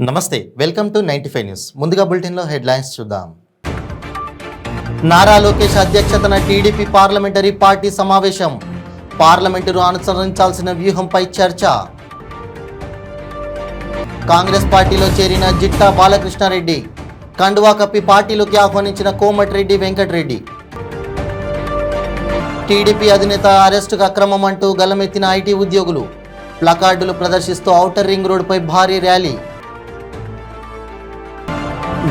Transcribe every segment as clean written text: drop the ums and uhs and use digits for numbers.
నమస్తే, welcome to 95 news. ముందుగా బులెటిన్లో హెడ్లైన్స్ చూద్దాం. నారా లోకేష్ అధ్యక్షతన టీడీపీ పార్లమెంటరీ పార్టీ సమావేశం. పార్లమెంటును అనుసరించాల్సిన వ్యూహంపై చర్చ. కాంగ్రెస్ పార్టీలో చేరిన జిట్టా బాలకృష్ణారెడ్డి. కండువా కప్పి పార్టీలోకి ఆహ్వానించిన కోమటిరెడ్డి వెంకటరెడ్డి. టీడీపీ అధినేత అరెస్టుకు అక్రమం అంటూ గలమెత్తిన ఐటీ ఉద్యోగులు. ప్లకార్డులు ప్రదర్శిస్తూ ఔటర్ రింగ్ రోడ్డుపై భారీ ర్యాలీ.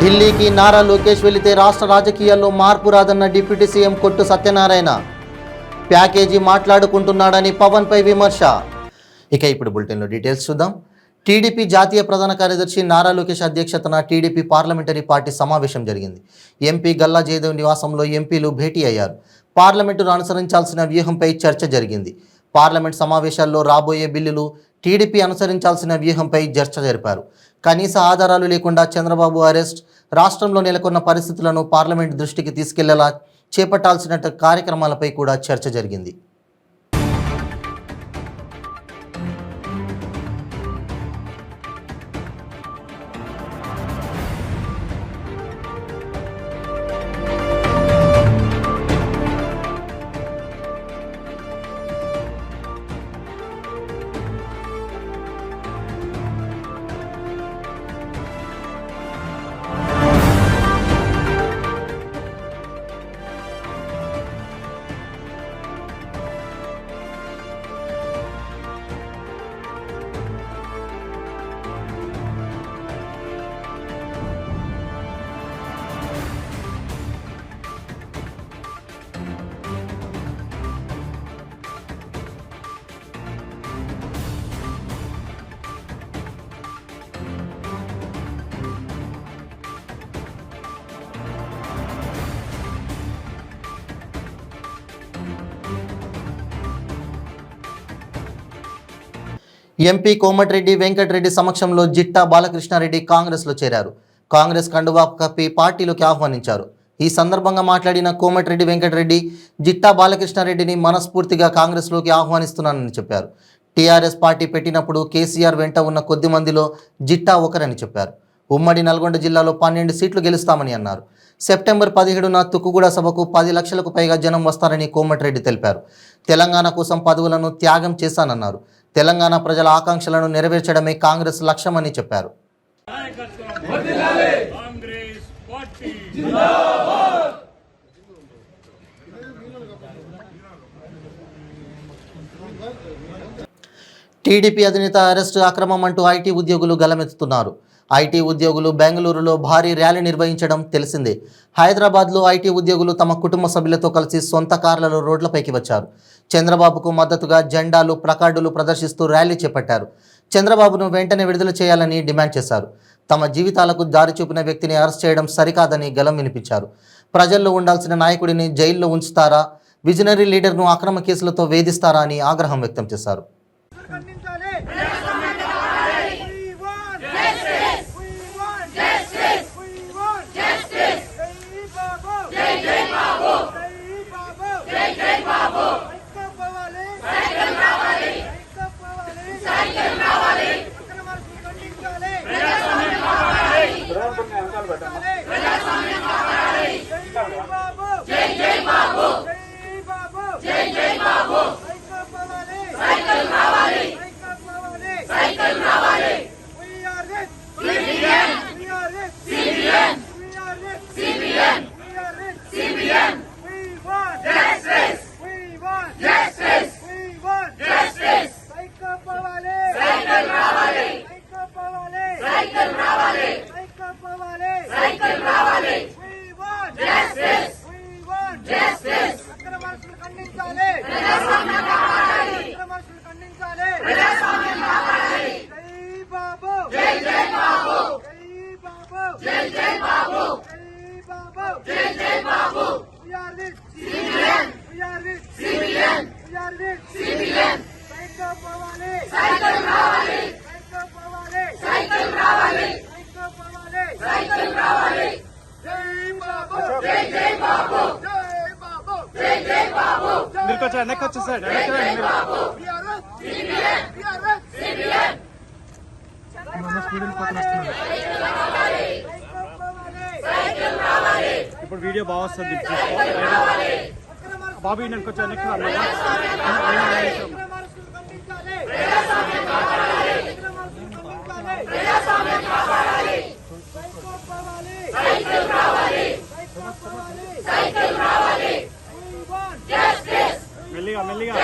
ఢిల్లీకి నారా లోకేష్ వెళితే రాష్ట్ర రాజకీయాల్లో మార్పు రాదన్న డిప్యూటీ సీఎం కొట్టు సత్యనారాయణ. ప్యాకేజీ మాట్లాడుకుంటున్నాడని పవన్పై విమర్శ. ఇక ఇప్పుడు బులెటిన్లో డీటెయిల్స్ చూద్దాం. టీడీపీ జాతీయ ప్రధాన కార్యదర్శి నారా లోకేష్ అధ్యక్షతన టీడీపీ పార్లమెంటరీ పార్టీ సమావేశం జరిగింది. ఎంపీ గల్లా జయదేవ్ నివాసంలో ఎంపీలు భేటీ అయ్యారు. పార్లమెంటును అనుసరించాల్సిన వ్యూహంపై చర్చ జరిగింది. పార్లమెంట్ సమావేశాల్లో రాబోయే బిల్లులు, టీడీపీ అనుసరించాల్సిన వ్యూహంపై చర్చ జరిపారు. కనీస ఆధారాలు లేకుండా చంద్రబాబు అరెస్ట్, రాష్ట్రంలో నెలకొన్న పరిస్థితులను పార్లమెంట్ దృష్టికి తీసుకెళ్లేలా చేపట్టాల్సిన కార్యక్రమాలపై కూడా చర్చ జరిగింది. ఎంపీ కోమటిరెడ్డి వెంకటరెడ్డి సమక్షంలో జిట్టా బాలకృష్ణారెడ్డి కాంగ్రెస్లో చేరారు. కాంగ్రెస్ కండువా కప్పి పార్టీలోకి ఆహ్వానించారు. ఈ సందర్భంగా మాట్లాడిన కోమటిరెడ్డి వెంకటరెడ్డి, జిట్టా బాలకృష్ణారెడ్డిని మనస్ఫూర్తిగా కాంగ్రెస్లోకి ఆహ్వానిస్తున్నానని చెప్పారు. టీఆర్ఎస్ పార్టీ పెట్టినప్పుడు కేసీఆర్ వెంట ఉన్న కొద్ది మందిలో జిట్టా ఒకరని చెప్పారు. ఉమ్మడి నల్గొండ జిల్లాలో 12 సీట్లు గెలుస్తామని అన్నారు. సెప్టెంబర్ 17న తుక్కుగూడ సభకు 10 లక్షలకు పైగా జనం వస్తారని కోమటిరెడ్డి తెలిపారు. తెలంగాణ కోసం పదవులను త్యాగం చేశానన్నారు. తెలంగాణ ప్రజల ఆకాంక్షలను నెరవేర్చడమే కాంగ్రెస్ లక్ష్యమని చెప్పారు. టీడీపీ అధినేత అరెస్టు అక్రమం అంటూ ఐటీ ఉద్యోగులు గలమెత్తుతున్నారు. ఐటీ ఉద్యోగులు బెంగళూరులో భారీ ర్యాలీ నిర్వహించడం తెలిసిందే. హైదరాబాద్లో ఐటీ ఉద్యోగులు తమ కుటుంబ సభ్యులతో కలిసి సొంత కార్లలో రోడ్లపైకి వచ్చారు. చంద్రబాబుకు మద్దతుగా జెండాలు, ప్లకార్డులు ప్రదర్శిస్తూ ర్యాలీ చేపట్టారు. చంద్రబాబును వెంటనే విడుదల చేయాలని డిమాండ్ చేశారు. తమ జీవితాలకు దారి చూపిన వ్యక్తిని అరెస్ట్ చేయడం సరికాదని గలం వినిపించారు. ప్రజల్లో ఉండాల్సిన నాయకుడిని జైల్లో ఉంచుతారా, విజనరీ లీడర్ను అక్రమ కేసులతో వేధిస్తారా అని ఆగ్రహం వ్యక్తం చేశారు. వెనక్కి వచ్చేసాడు. ఇప్పుడు వీడియో బాగా వస్తుంది బాబు నేను కొంచెం వెనక్కి మెల్లిగా మెల్లిగా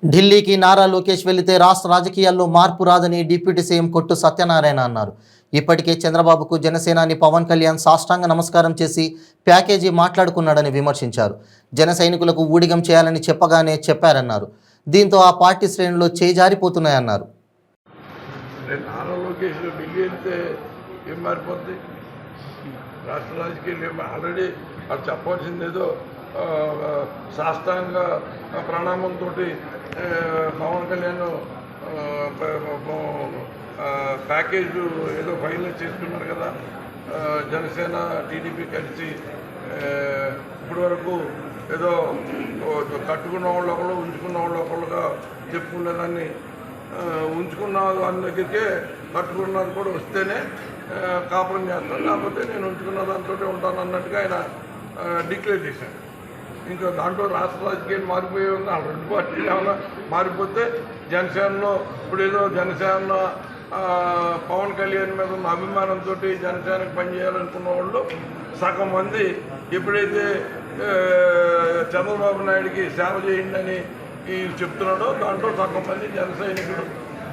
ఢిల్లీకి నారా లోకేష్ వెళితే రాష్ట్ర రాజకీయాల్లో మార్పు రాదని డిప్యూటీ సీఎం కొట్టు సత్యనారాయణ అన్నారు. ఇప్పటికే చంద్రబాబుకు జనసేనాని పవన్ కళ్యాణ్ సాష్టాంగ నమస్కారం చేసి ప్యాకేజీ మాట్లాడుకున్నాడని విమర్శించారు. జన సైనికులకు ఊడిగం చేయాలని చెప్పగానే చెప్పారన్నారు. దీంతో ఆ పార్టీ శ్రేణులు చేజారిపోతున్నాయన్నారు. నారా లోకేష్ ఢిల్లీ వెళ్తే ఏం మారిపోద్ది? రాష్ట్ర రాజకీయాలు ఆల్రెడీ అది చెప్పాల్సిందేదో సాష్టాంగ ప్రణామంతో పవన్ కళ్యాణ్ ప్యాకేజ్ ఏదో ఫైనల్ చేసుకున్నారు కదా. జనసేన టీడీపీ కలిసి ఇప్పటి వరకు ఏదో కట్టుకున్న వాళ్ళు ఒకళ్ళు ఉంచుకున్న వాళ్ళు ఒకళ్ళుగా చెప్పుకునేదాన్ని ఉంచుకున్న దాని దగ్గరికే కట్టుకున్నది కూడా వస్తేనే కాపురం చేస్తాను, లేకపోతే నేను ఉంచుకున్న దాంతో ఉంటాను అన్నట్టుగా ఆయన డిక్లేర్ చేశాను. ఇంకా దాంట్లో రాష్ట్ర రాజకీయాలు మారిపోయే ఉంది. ఆ రెండు పార్టీలు ఏమైనా మారిపోతే జనసేనలో ఇప్పుడు ఏదో జనసేన పవన్ కళ్యాణ్ మీద ఉన్న అభిమానంతో జనసేనకు పనిచేయాలనుకున్న వాళ్ళు సగం మంది ఎప్పుడైతే చంద్రబాబు నాయుడికి సేవ చేయండి అని చెప్తున్నాడో దాంట్లో సగం మంది జన సైనికులు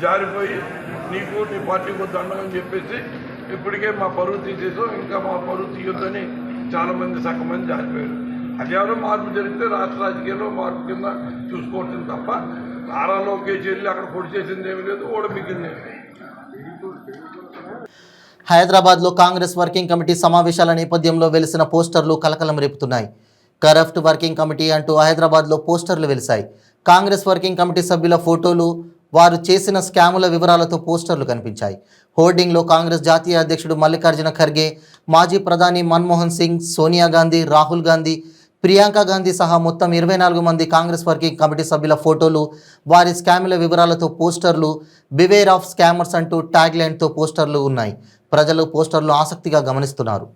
జారిపోయి నీకు నీ పార్టీకి దండగని చెప్పేసి ఇప్పటికే మా పరువు తీసేసాం, ఇంకా మా పరువు తీయొద్దని చాలామంది సగం మంది జారిపోయారు. అదేమో మార్పు జరిగితే రాష్ట్ర రాజకీయాల్లో మార్పు కింద చూసుకోవటం తప్ప నారా లోకేష్ వెళ్ళి అక్కడ పొడి చేసింది ఏమీ లేదు, ఓడమిగింది. హైదరాబాద్లో కాంగ్రెస్ వర్కింగ్ కమిటీ సమావేశాల నేపథ్యంలో వెలిసిన పోస్టర్లు కలకలం రేపుతున్నాయి. కరప్ట్ వర్కింగ్ కమిటీ అంటూ హైదరాబాద్లో పోస్టర్లు వెలిశాయి. కాంగ్రెస్ వర్కింగ్ కమిటీ సభ్యుల ఫోటోలు, వారు చేసిన స్కాముల వివరాలతో పోస్టర్లు కనిపించాయి. హోర్డింగ్లో కాంగ్రెస్ జాతీయ అధ్యక్షుడు మల్లికార్జున ఖర్గే, మాజీ ప్రధాని మన్మోహన్ సింగ్, సోనియా గాంధీ, రాహుల్ గాంధీ, ప్రియాంక గాంధీ సహా మొత్తం 24 మంది కాంగ్రెస్ వర్కింగ్ కమిటీ సభ్యుల ఫోటోలు, వారి స్కాముల వివరాలతో పోస్టర్లు, బివేర్ ఆఫ్ స్కామర్స్ అంటూ ట్యాగ్ లైన్తో పోస్టర్లు ఉన్నాయి. ప్రజలు పోస్టర్లు ఆసక్తిగా గమనిస్తున్నారు.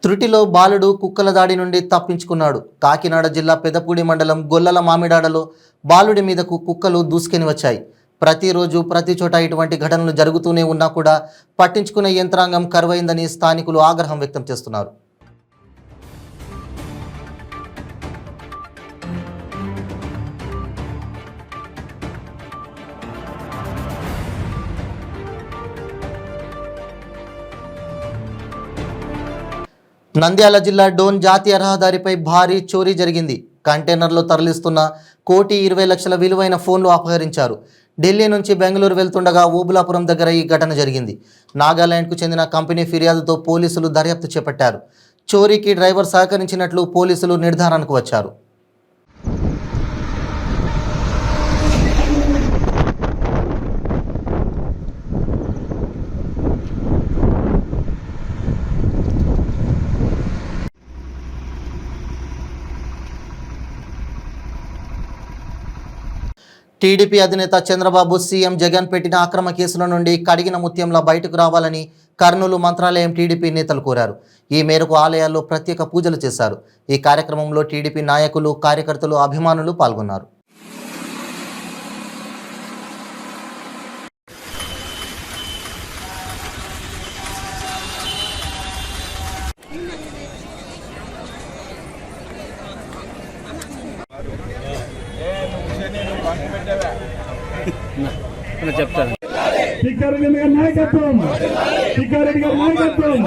త్రుటిలో బాలుడు కుక్కల దాడి నుండి తప్పించుకున్నాడు. కాకినాడ జిల్లా పెదపూడి మండలం గొల్లల మామిడాడలో బాలుడి మీదకు కుక్కలు దూసుకొని వచ్చాయి. ప్రతిరోజు ప్రతి చోట ఇటువంటి ఘటనలు జరుగుతూనే ఉన్నా కూడా పట్టించుకునే యంత్రాంగం కరువైందని స్థానికులు ఆగ్రహం వ్యక్తం చేస్తున్నారు. నంద్యాల జిల్లా డోన్ జాతీయ రహదారిపై భారీ చోరీ జరిగింది. కంటైనర్లో తరలిస్తున్న 1,20,00,000 విలువైన ఫోన్లు అపహరించారు. ఢిల్లీ నుంచి బెంగళూరు వెళ్తుండగా ఓబులాపురం దగ్గర ఈ ఘటన జరిగింది. నాగాలాండ్కు చెందిన కంపెనీ ఫిర్యాదుతో పోలీసులు దర్యాప్తు చేపట్టారు. చోరీకి డ్రైవర్ సహకరించినట్లు పోలీసులు నిర్ధారణకు వచ్చారు. టీడీపీ అధినేత చంద్రబాబు సీఎం జగన్ పెట్టిన అక్రమ కేసుల నుండి కడిగిన ముత్యంలా బయటకు రావాలని కర్నూలు మంత్రాలయం టీడీపీ నేతలు కోరారు. ఈ మేరకు ఆలయాల్లో ప్రత్యేక పూజలు చేశారు. ఈ కార్యక్రమంలో టీడీపీ నాయకులు, కార్యకర్తలు, అభిమానులు పాల్గొన్నారు. చెప్తాను. టిక్కారెడ్డి గారి నాయకత్వం, టిక్కారెడ్డి గారి నాయకత్వం.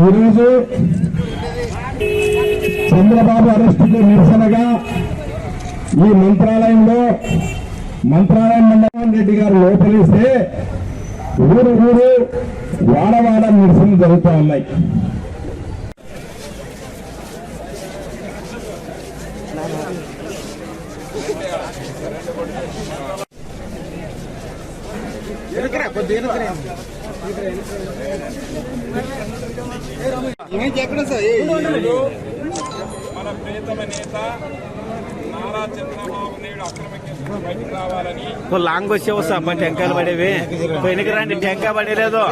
ఈరోజు చంద్రబాబు అరెస్టుకు నిరసనగా ఈ మంత్రాలయం మండలం రెడ్డి గారు లోపలిస్తే ఊరు వాడవాడ నిరసన జరుగుతూ ఉన్నాయి. మన ప్రియతమ నేత నారా చంద్రబాబు నాయుడు అక్రమ కేసులో బయటకు రావాలని లాంగ్ వచ్చే వస్తా టెంకాయలు పడేవి వెనక రండి. టెంకాయ పడేలేదు.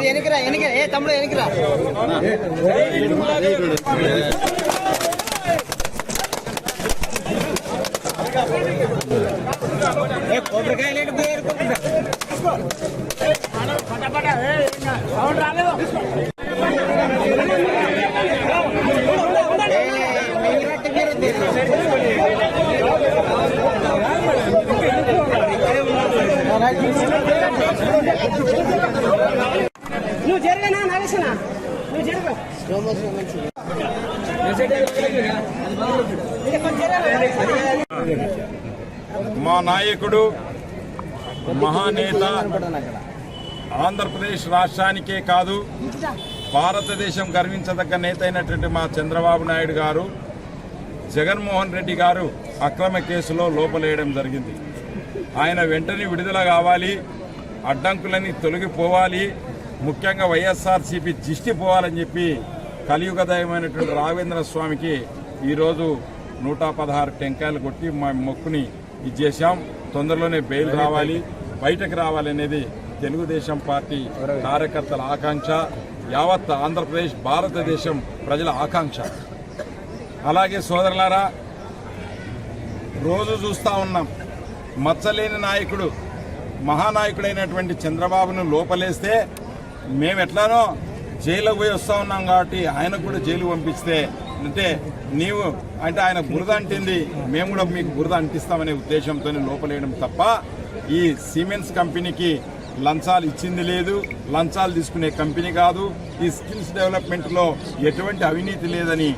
నువ్వు జరగనా నరేషనా నువ్వు జరగ మా నాయకుడు మహానేత ఆంధ్రప్రదేశ్ రాష్ట్రానికే కాదు భారతదేశం గర్వించదగ్గ నేత అయినటువంటి మా చంద్రబాబు నాయుడు గారు జగన్మోహన్ రెడ్డి గారు అక్రమ కేసులో లోపలేయడం జరిగింది. ఆయన వెంటనే విడుదల కావాలి, అడ్డంకులన్నీ తొలగిపోవాలి, ముఖ్యంగా వైఎస్ఆర్సీపీ దిష్టి పోవాలని చెప్పి కలియుగదయమైనటువంటి రాఘవేంద్ర స్వామికి ఈరోజు 116 టెంకాయలు కొట్టి మా మొక్కుని ఇచ్చేసాం. తొందరలోనే బెయిల్ రావాలి, బయటకు రావాలనేది తెలుగుదేశం పార్టీ కార్యకర్తల ఆకాంక్ష, యావత్ ఆంధ్రప్రదేశ్ భారతదేశం ప్రజల ఆకాంక్ష. అలాగే సోదరులారా, రోజు చూస్తూ ఉన్నాం మచ్చలేని నాయకుడు, మహానాయకుడైనటువంటి చంద్రబాబును లోపలేస్తే మేము ఎట్లానో జైలుకు పోయి వస్తూ ఉన్నాం కాబట్టి ఆయనకు కూడా జైలు పంపిస్తే అంటే నీవు అంటే ఆయన బురద అంటింది, మేము కూడా మీకు బురద అంటిస్తామనే ఉద్దేశంతో లోపలేయడం తప్ప ఈ సిమెంట్స్ కంపెనీకి లంచాలు ఇచ్చింది లేదు, లంచాలు తీసుకునే కంపెనీ కాదు, ఈ స్కిల్స్ డెవలప్మెంట్లో ఎటువంటి అవినీతి లేదని.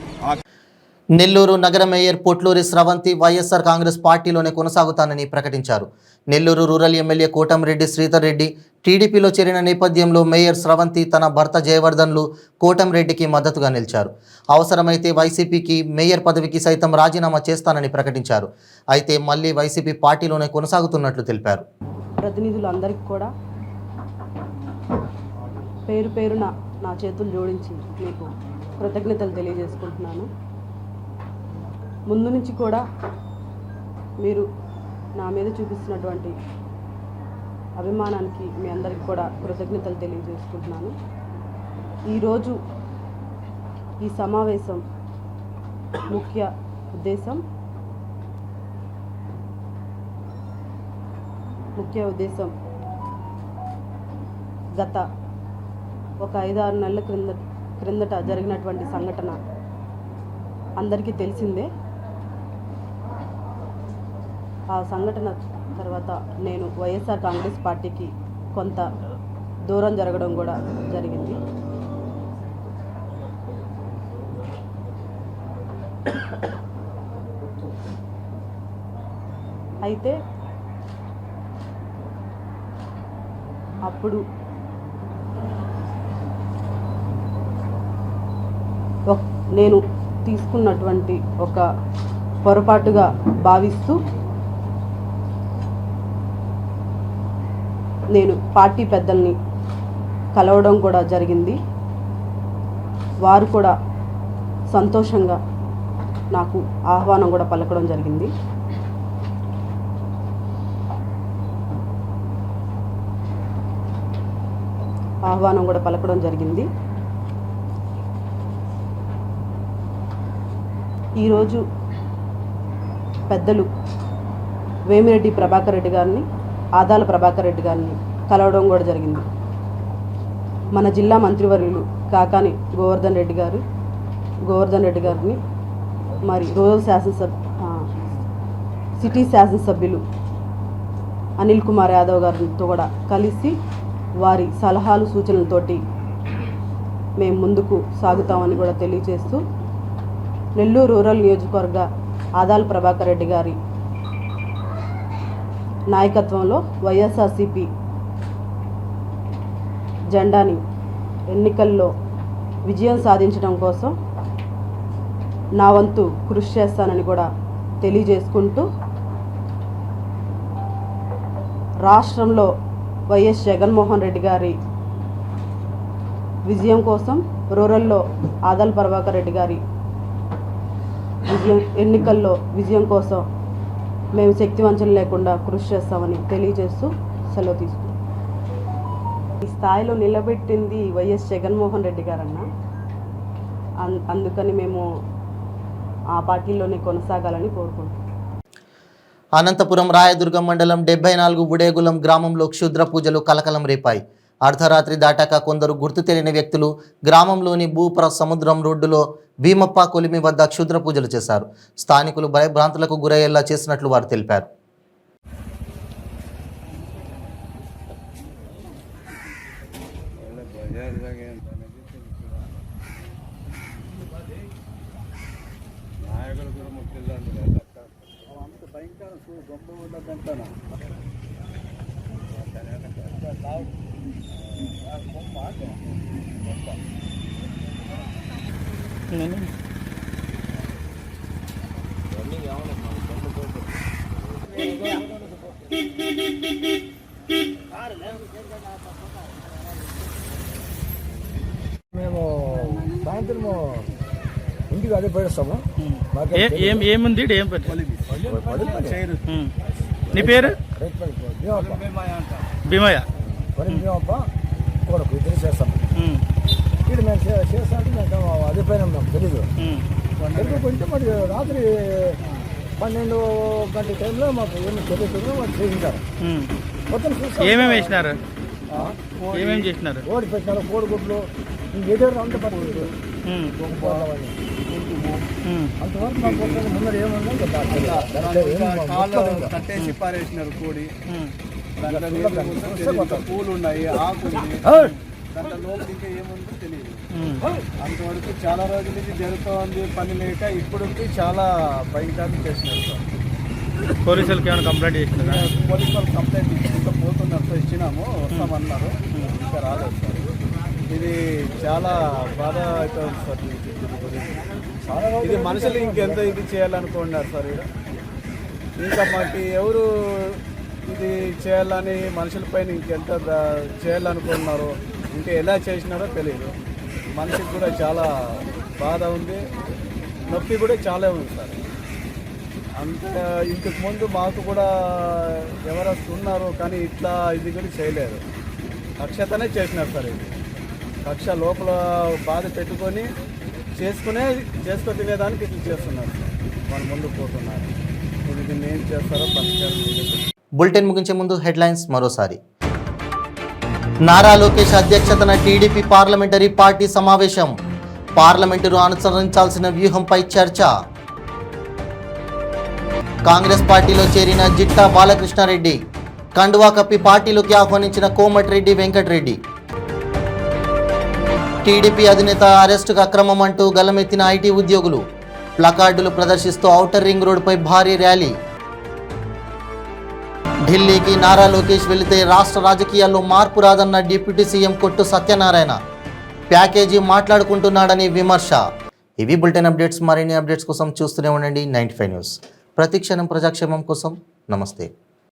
నెల్లూరు నగర మేయర్ పొట్లూరి స్రవంతి వైఎస్ఆర్ కాంగ్రెస్ పార్టీలోనే కొనసాగుతానని ప్రకటించారు. నెల్లూరు రూరల్ ఎమ్మెల్యే కోటంరెడ్డి శ్రీధర్ రెడ్డి టీడీపీలో చేరిన నేపథ్యంలో మేయర్ స్రవంతి తన భర్త జయవర్ధన్లు కోటంరెడ్డికి మద్దతుగా నిలిచారు. అవసరమైతే వైసీపీకి మేయర్ పదవికి సైతం రాజీనామా చేస్తానని ప్రకటించారు. అయితే మళ్ళీ వైసీపీ పార్టీలోనే కొనసాగుతున్నట్లు తెలిపారు. ప్రతినిధులందరికీ కూడా పేరు పేరున నా చేతులు జోడించి మీకు కృతజ్ఞతలు తెలియజేసుకుంటున్నాను. ముందు నుంచి కూడా మీరు నా మీద చూపిస్తున్నటువంటి అభిమానానికి మీ అందరికీ కూడా కృతజ్ఞతలు తెలియజేసుకుంటున్నాను. ఈరోజు ఈ సమావేశం ముఖ్య ఉద్దేశం గత ఒక 5-6 నెలల క్రిందట జరిగినటువంటి సంఘటన అందరికీ తెలిసిందే. ఆ సంఘటన తర్వాత నేను వైఎస్ఆర్ కాంగ్రెస్ పార్టీకి కొంత దూరం జరగడం కూడా జరిగింది. అయితే అప్పుడు నేను తీసుకున్నటువంటి ఒక పొరపాటుగా భావిస్తూ నేను పార్టీ పెద్దల్ని కలవడం కూడా జరిగింది. వారు కూడా సంతోషంగా నాకు ఆహ్వానం కూడా పలకడం జరిగింది. ఈరోజు పెద్దలు వేమిరెడ్డి ప్రభాకర్ రెడ్డి గారిని, ఆదాల ప్రభాకర్ రెడ్డి గారిని కలవడం కూడా జరిగింది. మన జిల్లా మంత్రివర్యులు కాకాని గోవర్ధన్ రెడ్డి గారిని, మరి రూరల్ సిటీ శాసనసభ్యులు అనిల్ కుమార్ యాదవ్ గారితో కూడా కలిసి వారి సలహాలు సూచనలతోటి మేము ముందుకు సాగుతామని కూడా తెలియజేస్తూ, నెల్లూరు రూరల్ నియోజకవర్గ ఆదాల ప్రభాకర్ రెడ్డి గారి నాయకత్వంలో వైఎస్ఆర్సీపీ జెండాని ఎన్నికల్లో విజయం సాధించడం కోసం నా వంతు కృషి చేస్తానని కూడా తెలియజేసుకుంటూ, రాష్ట్రంలో వైఎస్ జగన్మోహన్ రెడ్డి గారి విజయం కోసం, రూరల్లో ఆదాల ప్రభాకర్ రెడ్డి గారి ఎన్నికల్లో విజయం కోసం మేము శక్తివంచన లేకుండా కృషి చేస్తామని తెలియజేస్తూ సెలవు తీసుకుంటాం. ఈ స్థాయిలో నిలబెట్టింది వైఎస్ జగన్మోహన్ రెడ్డి గారన్న. అందుకని మేము ఆ పార్టీలోనే కొనసాగాలని కోరుకుంటున్నాం. అనంతపురం రాయదుర్గం మండలం 74 బుడేగులం గ్రామంలో క్షుద్ర పూజలు కలకలం రేపాయి. అర్ధరాత్రి దాటాక కొందరు గుర్తు తెలియని వ్యక్తులు గ్రామంలోని సముద్రం రోడ్డులో భీమప్ప కొలిమి వద్ద క్షుద్ర పూజలు చేశారు. స్థానికులు భయభ్రాంతులకు గురయ్యేలా చేసినట్లు వారు తెలిపారు. మేము సాయంత్రం ఇంటికి అదే పడేస్తాము. ఏముంది ఏం నీ పేరు? భీమయ్య. భీమప్ప కొడుకు ఇద్దరు చేస్తాము. ఇక్కడ మేము చేస్తాంటే మేము అదే పైన మాకు తెలీదు. కొంచెం మరి రాత్రి 12 గంటల టైంలో మాకు ఏమి తెలియదు, వాళ్ళు చేయించారు. ఏమేమి వేసినారు? ఏమేమి చేసినారు? ఓడి పెట్టినారు, కోడిగుడ్లు ఇంకేదో అంత పడుతుంది. అంతవరకు మాకు ముందర ఏమన్నా కట్టేసి పారేసినారు కోడి. పూలు ఉన్నాయి, ఆకులు, దాంట్లో లోపల ఇంకా ఏముందో తెలియదు. అంతవరకు చాలా రోజుల నుంచి జరుగుతోంది పని లేక ఇప్పుడు చాలా భయంకరంగా చేసినారు సార్. పోలీసులకి ఏమైనా కంప్లైంట్ చేసినారా? పోలీసు వాళ్ళు కంప్లైంట్ ఇచ్చుకుంటూ పోతున్నారు, ఇచ్చినాము, వస్తామన్నారు, ఇంకా రాలేదు సార్. ఇది చాలా బాధ అవుతుంది సార్. ఇది మనుషులు ఇంకెంత ఇది చేయాలనుకున్నారు సార్. ఇంకా మాకు ఎవరు ఇది చేయాలని మనుషులపైన ఇంకెంత చేయాలనుకున్నారో, ఇంకా ఎలా చేసినారో తెలియదు. మనిషికి కూడా చాలా బాధ ఉంది, నొప్పి కూడా చాలా ఉంది సార్. అంత ఇంతకు ముందు మాకు కూడా ఎవరు ఉన్నారు కానీ ఇట్లా ఇది కూడా చేయలేరు. అక్షతనే చేసినారు సార్. ఇది కక్ష లోపల బాధ పెట్టుకొని చేసుకొని తినేదానికి ఇట్లా చేస్తున్నారు సార్. వాళ్ళు ముందుకు పోతున్నారు. ఇప్పుడు దీన్ని ఏం చేస్తారో పరిష్కారం. బులెటిన్ ముగించే ముందు హెడ్లైన్స్ మరోసారి. నారా లోకేష్ అధ్యక్షతన టీడీపీ పార్లమెంటరీ పార్టీ సమావేశం. పార్లమెంటును అనుసరించాల్సిన వ్యూహంపై చర్చ. కాంగ్రెస్ పార్టీలో చేరిన జిట్టా బాలకృష్ణారెడ్డి. కండువా కప్పి పార్టీలోకి ఆహ్వానించిన కోమటిరెడ్డి వెంకటరెడ్డి. టీడీపీ అధినేత అరెస్టుకు అక్రమం అంటూ గలమెత్తిన ఐటీ ఉద్యోగులు. ప్లకార్డులు ప్రదర్శిస్తూ ఔటర్ రింగ్ రోడ్డుపై భారీ ర్యాలీ. ఢిల్లీకి నారా లోకేష్ వెళితే రాష్ట్ర రాజకీయాల్లో మార్పు రాదన్న డిప్యూటీ సీఎం కొట్టు సత్యనారాయణ. ప్యాకేజీ మాట్లాడుకుంటున్నాడని విమర్శ. ఇవి బులెటిన్ అప్డేట్స్. మరిన్ని అప్డేట్స్ కోసం చూస్తూనే ఉండండి 95 న్యూస్. ప్రతిక్షణం ప్రజాక్షేమం కోసం. నమస్తే.